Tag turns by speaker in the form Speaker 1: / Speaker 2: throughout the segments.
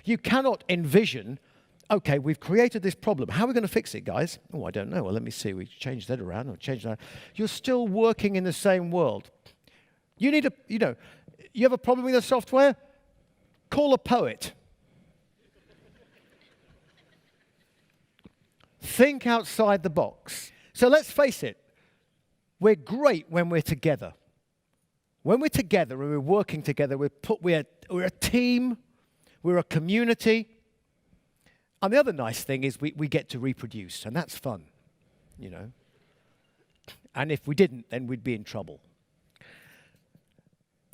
Speaker 1: You cannot envision, okay, we've created this problem. How are we going to fix it, guys? Oh, I don't know. Well, let me see. We change that around or change that. You're still working in the same world. You need you have a problem with the software? Call a poet. Think outside the box. So let's face it. We're great when we're together. When we're together and we're working together, we're a team, we're a community. And the other nice thing is we get to reproduce, and that's fun, you know. And if we didn't, then we'd be in trouble.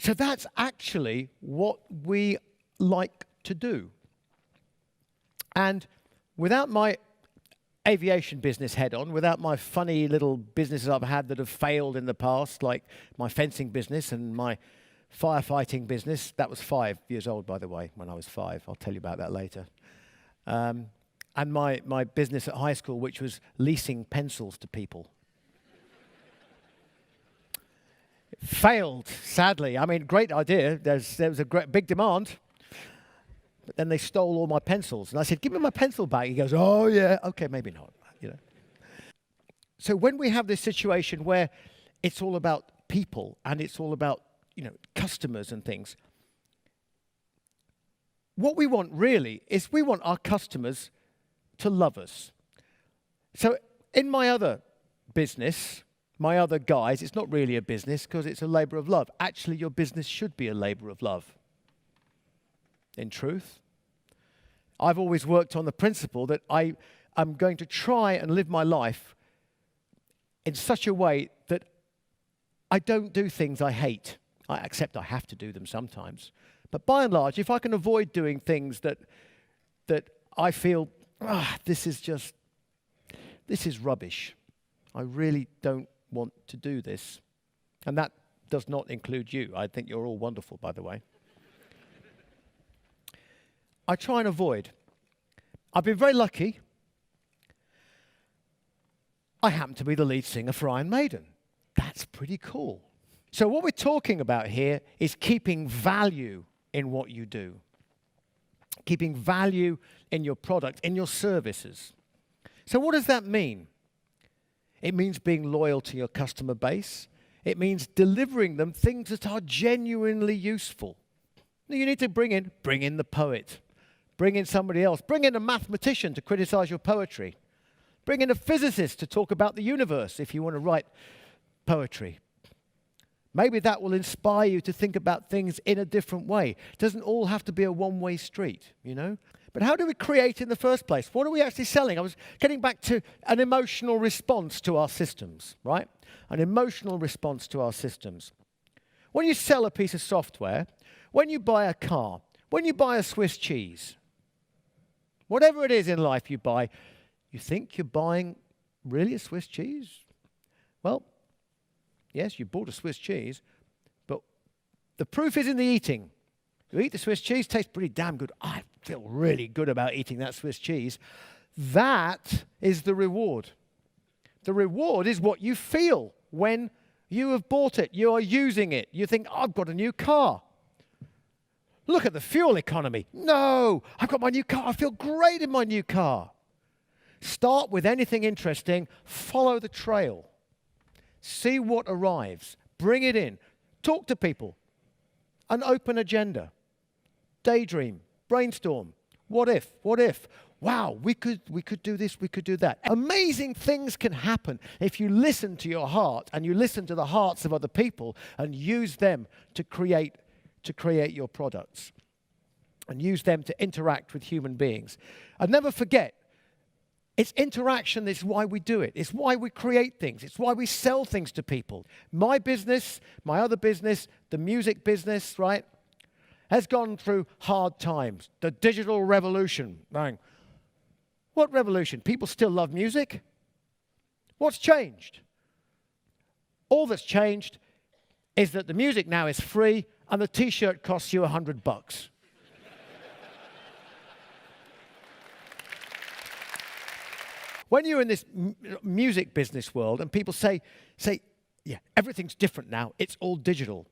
Speaker 1: So that's actually what we like to do. And without my aviation business head-on, without my funny little businesses I've had that have failed in the past, like my fencing business and my firefighting business. That was 5 years old, by the way, when I was 5. I'll tell you about that later. And my business at high school, which was leasing pencils to people. It failed, sadly. I mean, great idea. There was a big demand. But then they stole all my pencils. And I said, give me my pencil back. He goes, oh, yeah, okay, maybe not. You know. So when we have this situation where it's all about people and it's all about, customers and things, what we want really is we want our customers to love us. So in my other business, my other guys, it's not really a business because it's a labor of love. Actually, your business should be a labor of love. In truth, I've always worked on the principle that I'm going to try and live my life in such a way that I don't do things I hate. I accept I have to do them sometimes. But by and large, if I can avoid doing things that I feel, this is rubbish. I really don't want to do this. And that does not include you. I think you're all wonderful, by the way. I try and avoid. I've been very lucky. I happen to be the lead singer for Iron Maiden. That's pretty cool. So what we're talking about here is keeping value in what you do. Keeping value in your product, in your services. So what does that mean? It means being loyal to your customer base. It means delivering them things that are genuinely useful. Now you need to bring in the poet. Bring in somebody else. Bring in a mathematician to criticize your poetry. Bring in a physicist to talk about the universe if you want to write poetry. Maybe that will inspire you to think about things in a different way. It doesn't all have to be a one-way street, But how do we create in the first place? What are we actually selling? I was getting back to an emotional response to our systems, right? An emotional response to our systems. When you sell a piece of software, when you buy a car, when you buy a Swiss cheese, whatever it is in life you buy, you think you're buying really a Swiss cheese? Well, yes, you bought a Swiss cheese, but the proof is in the eating. You eat the Swiss cheese, tastes pretty damn good. I feel really good about eating that Swiss cheese. That is the reward. The reward is what you feel when you have bought it. You are using it. You think, I've got a new car. Look at the fuel economy. No, I've got my new car. I feel great in my new car. Start with anything interesting. Follow the trail. See what arrives. Bring it in. Talk to people. An open agenda. Daydream. Brainstorm. What if? What if? Wow, we could do this, we could do that. Amazing things can happen if you listen to your heart and you listen to the hearts of other people and use them to create your products and use them to interact with human beings. And never forget, it's interaction. It's why we do it. It's why we create things. It's why we sell things to people. My business, my other business, the music business, right, has gone through hard times. The digital revolution. Bang. What revolution? People still love music? What's changed? All that's changed is that the music now is free and the T-shirt costs you $100. When you're in this music business world and people say, yeah, everything's different now, it's all digital.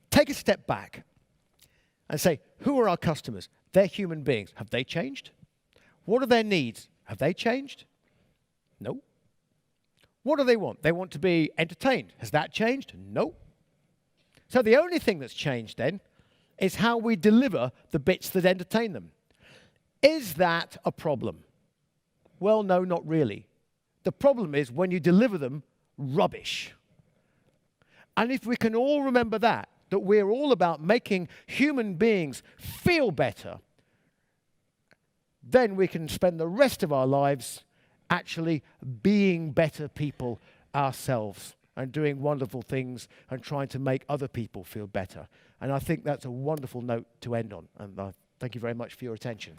Speaker 1: Take a step back and say, who are our customers? They're human beings. Have they changed? What are their needs? Have they changed? No. What do they want? They want to be entertained. Has that changed? No. So the only thing that's changed then is how we deliver the bits that entertain them. Is that a problem? Well, no, not really. The problem is when you deliver them rubbish. And if we can all remember that we're all about making human beings feel better, then we can spend the rest of our lives actually being better people ourselves and doing wonderful things and trying to make other people feel better. And I think that's a wonderful note to end on. And thank you very much for your attention.